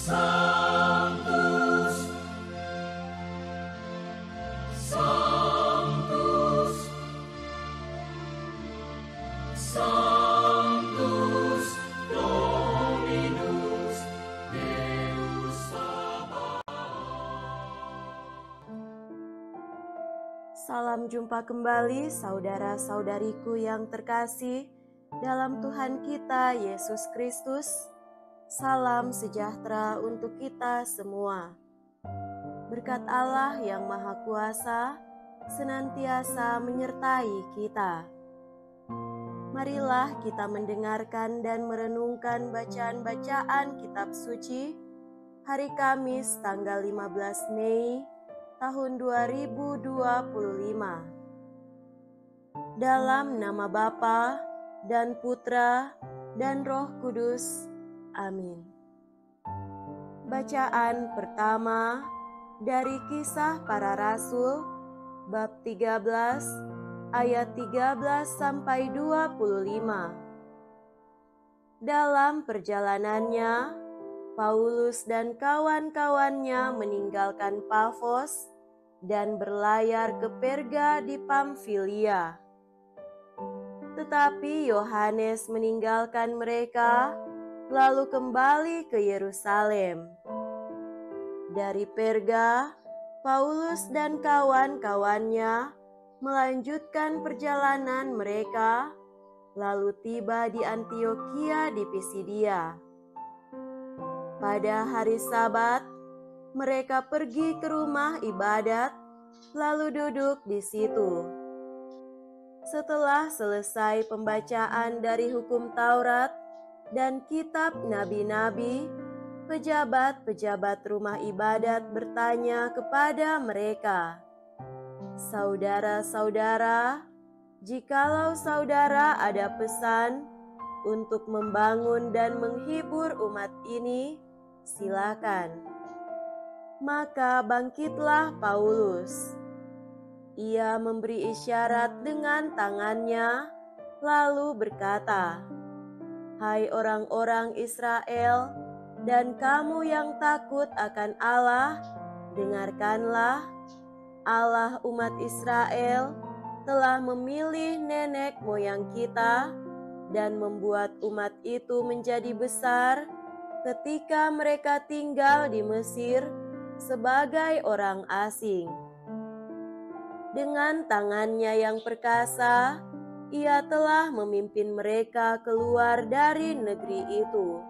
Sanctus, Sanctus, Sanctus Dominus Deus Sabaoth. Salam jumpa kembali saudara-saudariku yang terkasih dalam Tuhan kita Yesus Kristus. Salam sejahtera untuk kita semua. Berkat Allah yang Maha Kuasa senantiasa menyertai kita. Marilah kita mendengarkan dan merenungkan bacaan-bacaan kitab suci hari Kamis tanggal 15 Mei tahun 2025. Dalam nama Bapa dan Putra dan Roh Kudus. Amin. Bacaan pertama dari Kisah Para Rasul bab 13 ayat 13 sampai 25. Dalam perjalanannya, Paulus dan kawan-kawannya meninggalkan Pafos dan berlayar ke Perga di Pamfilia. Tetapi Yohanes meninggalkan mereka, lalu kembali ke Yerusalem. Dari Perga, Paulus dan kawan-kawannya melanjutkan perjalanan mereka, lalu tiba di Antiokhia di Pisidia. Pada hari Sabat, mereka pergi ke rumah ibadat, lalu duduk di situ. Setelah selesai pembacaan dari hukum Taurat dan kitab nabi-nabi, pejabat-pejabat rumah ibadat bertanya kepada mereka, "Saudara-saudara, jikalau saudara ada pesan untuk membangun dan menghibur umat ini, silakan." Maka bangkitlah Paulus. Ia memberi isyarat dengan tangannya, lalu berkata, "Hai orang-orang Israel dan kamu yang takut akan Allah, dengarkanlah. Allah umat Israel telah memilih nenek moyang kita dan membuat umat itu menjadi besar ketika mereka tinggal di Mesir sebagai orang asing. Dengan tangannya yang perkasa, Ia telah memimpin mereka keluar dari negeri itu.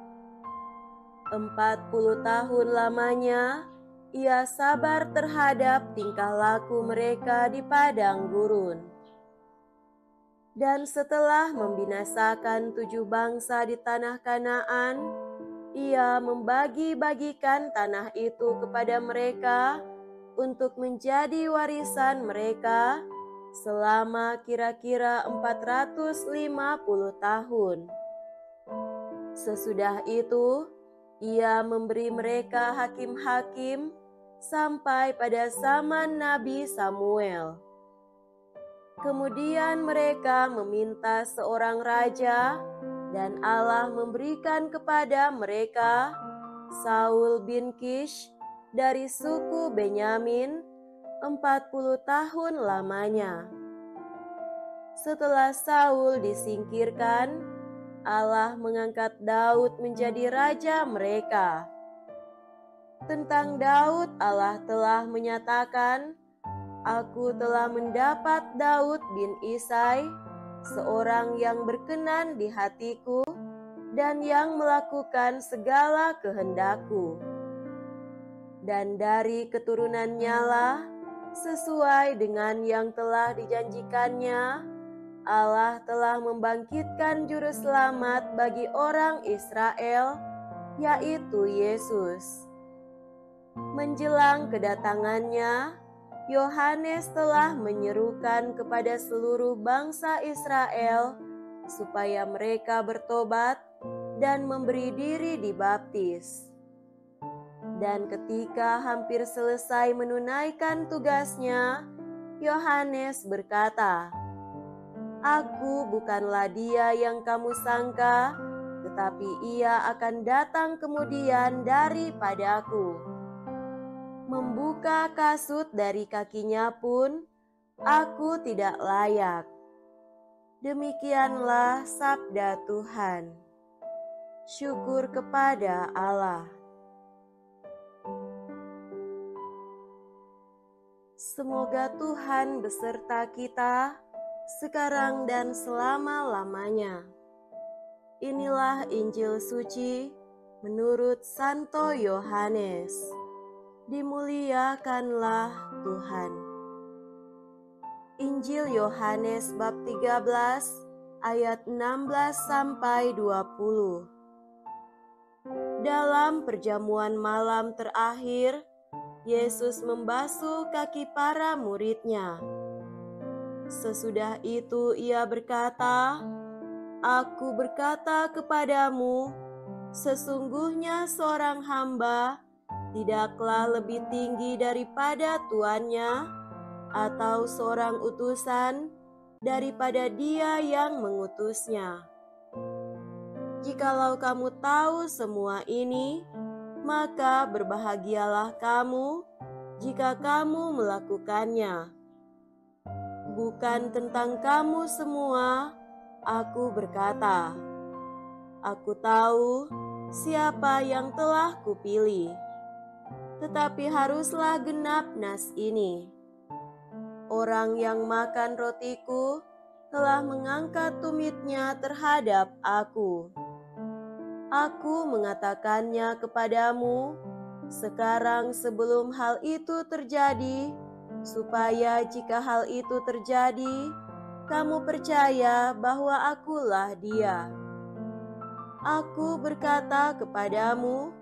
40 tahun lamanya, Ia sabar terhadap tingkah laku mereka di padang gurun. Dan setelah membinasakan 7 bangsa di tanah Kanaan, Ia membagi-bagikan tanah itu kepada mereka untuk menjadi warisan mereka selama kira-kira 450 tahun. Sesudah itu, Ia memberi mereka hakim-hakim sampai pada zaman Nabi Samuel. Kemudian mereka meminta seorang raja, dan Allah memberikan kepada mereka Saul bin Kish dari suku Benyamin 40 tahun lamanya. Setelah Saul disingkirkan, Allah mengangkat Daud menjadi raja mereka. Tentang Daud, Allah telah menyatakan, "Aku telah mendapat Daud bin Isai, seorang yang berkenan di hatiku dan yang melakukan segala kehendakku. Dan dari keturunannya lah, sesuai dengan yang telah dijanjikannya, Allah telah membangkitkan juru selamat bagi orang Israel, yaitu Yesus." Menjelang kedatangannya, Yohanes telah menyerukan kepada seluruh bangsa Israel supaya mereka bertobat dan memberi diri dibaptis. Dan ketika hampir selesai menunaikan tugasnya, Yohanes berkata, "Aku bukanlah dia yang kamu sangka, tetapi ia akan datang kemudian daripadaku. Membuka kasut dari kakinya pun aku tidak layak. Demikianlah sabda Tuhan. Syukur kepada Allah. Semoga Tuhan beserta kita sekarang dan selama-lamanya. Inilah Injil suci menurut Santo Yohanes. Dimuliakanlah Tuhan. Injil Yohanes bab 13 ayat 16 sampai 20. Dalam perjamuan malam terakhir, Yesus membasuh kaki para murid-Nya. Sesudah itu ia berkata, "Aku berkata kepadamu, sesungguhnya seorang hamba tidaklah lebih tinggi daripada tuannya, atau seorang utusan daripada dia yang mengutusnya. Jikalau kamu tahu semua ini, maka berbahagialah kamu jika kamu melakukannya. Bukan tentang kamu semua, aku berkata. Aku tahu siapa yang telah kupilih, tetapi haruslah genap nas ini. Orang yang makan rotiku telah mengangkat tumitnya terhadap aku. Aku mengatakannya kepadamu sekarang sebelum hal itu terjadi, supaya jika hal itu terjadi, kamu percaya bahwa akulah Dia. Aku berkata kepadamu,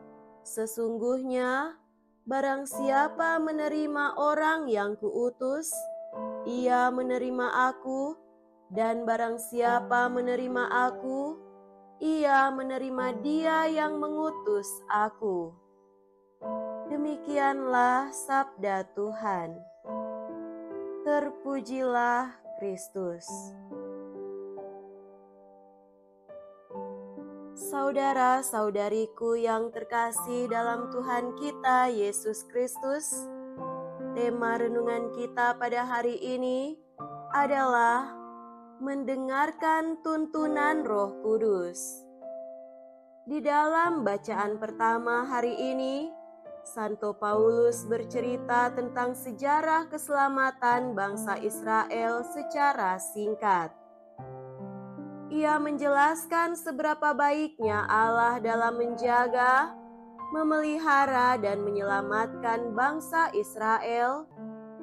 sesungguhnya barang siapa menerima orang yang kuutus, ia menerima aku, dan barang siapa menerima aku, ia menerima Dia yang mengutus aku. Demikianlah sabda Tuhan. Terpujilah Kristus. Saudara-saudariku yang terkasih dalam Tuhan kita Yesus Kristus, tema renungan kita pada hari ini adalah mendengarkan tuntunan Roh Kudus. Di dalam bacaan pertama hari ini, Santo Paulus bercerita tentang sejarah keselamatan bangsa Israel secara singkat. Ia menjelaskan seberapa baiknya Allah dalam menjaga, memelihara, dan menyelamatkan bangsa Israel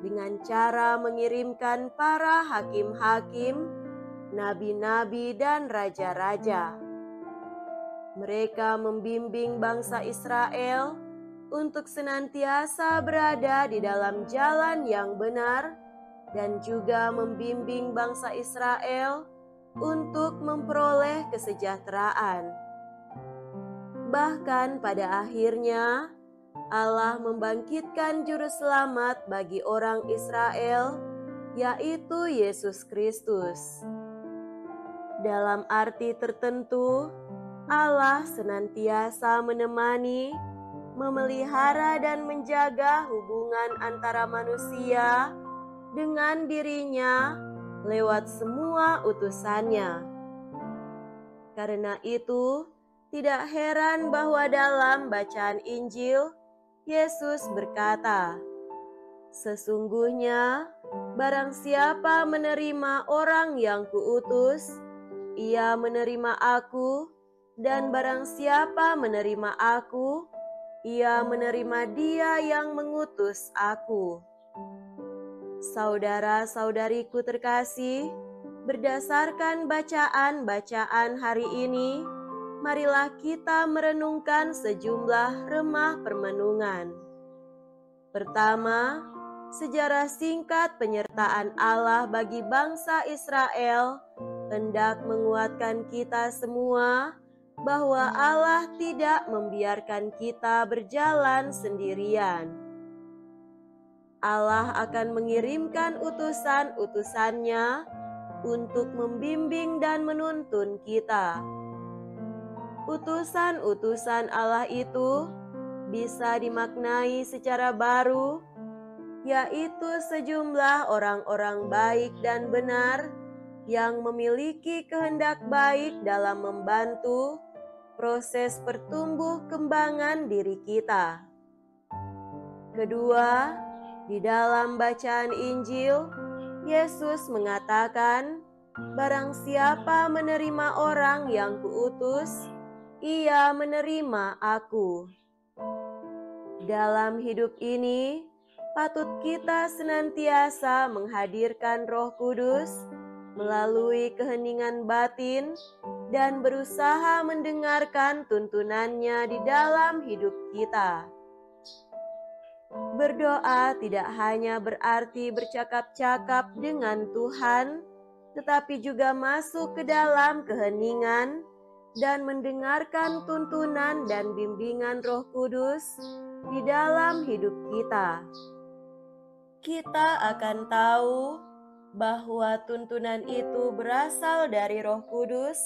dengan cara mengirimkan para hakim-hakim, nabi-nabi, dan raja-raja. Mereka membimbing bangsa Israel untuk senantiasa berada di dalam jalan yang benar dan juga membimbing bangsa Israel untuk memperoleh kesejahteraan. Bahkan pada akhirnya, Allah membangkitkan juru selamat bagi orang Israel, yaitu Yesus Kristus. Dalam arti tertentu, Allah senantiasa menemani, memelihara, dan menjaga hubungan antara manusia dengan dirinya lewat semua utusannya. Karena itu, tidak heran bahwa dalam bacaan Injil, Yesus berkata, "Sesungguhnya barang siapa menerima orang yang kuutus, ia menerima aku, dan barang siapa menerima aku, ia menerima Dia yang mengutus aku." Saudara-saudariku terkasih, berdasarkan bacaan-bacaan hari ini, marilah kita merenungkan sejumlah remah permenungan. Pertama, sejarah singkat penyertaan Allah bagi bangsa Israel hendak menguatkan kita semua bahwa Allah tidak membiarkan kita berjalan sendirian. Allah akan mengirimkan utusan-utusannya untuk membimbing dan menuntun kita. utusan-utusan Allah itu bisa dimaknai secara baru, yaitu sejumlah orang-orang baik dan benar yang memiliki kehendak baik dalam membantu proses pertumbuh kembangan diri kita. Kedua, di dalam bacaan Injil, Yesus mengatakan, "Barang siapa menerima orang yang kuutus, ia menerima aku." Dalam hidup ini, patut kita senantiasa menghadirkan Roh Kudus melalui keheningan batin dan berusaha mendengarkan tuntunannya di dalam hidup kita. Berdoa tidak hanya berarti bercakap-cakap dengan Tuhan, tetapi juga masuk ke dalam keheningan dan mendengarkan tuntunan dan bimbingan Roh Kudus di dalam hidup kita. Kita akan tahu bahwa tuntunan itu berasal dari Roh Kudus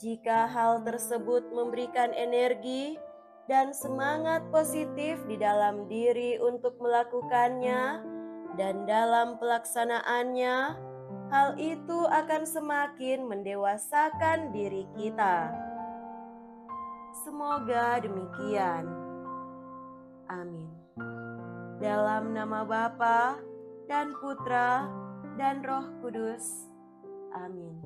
jika hal tersebut memberikan energi dan semangat positif di dalam diri untuk melakukannya, dan dalam pelaksanaannya, hal itu akan semakin mendewasakan diri kita. Semoga demikian. Amin. Dalam nama Bapa dan Putra dan Roh Kudus. Amin.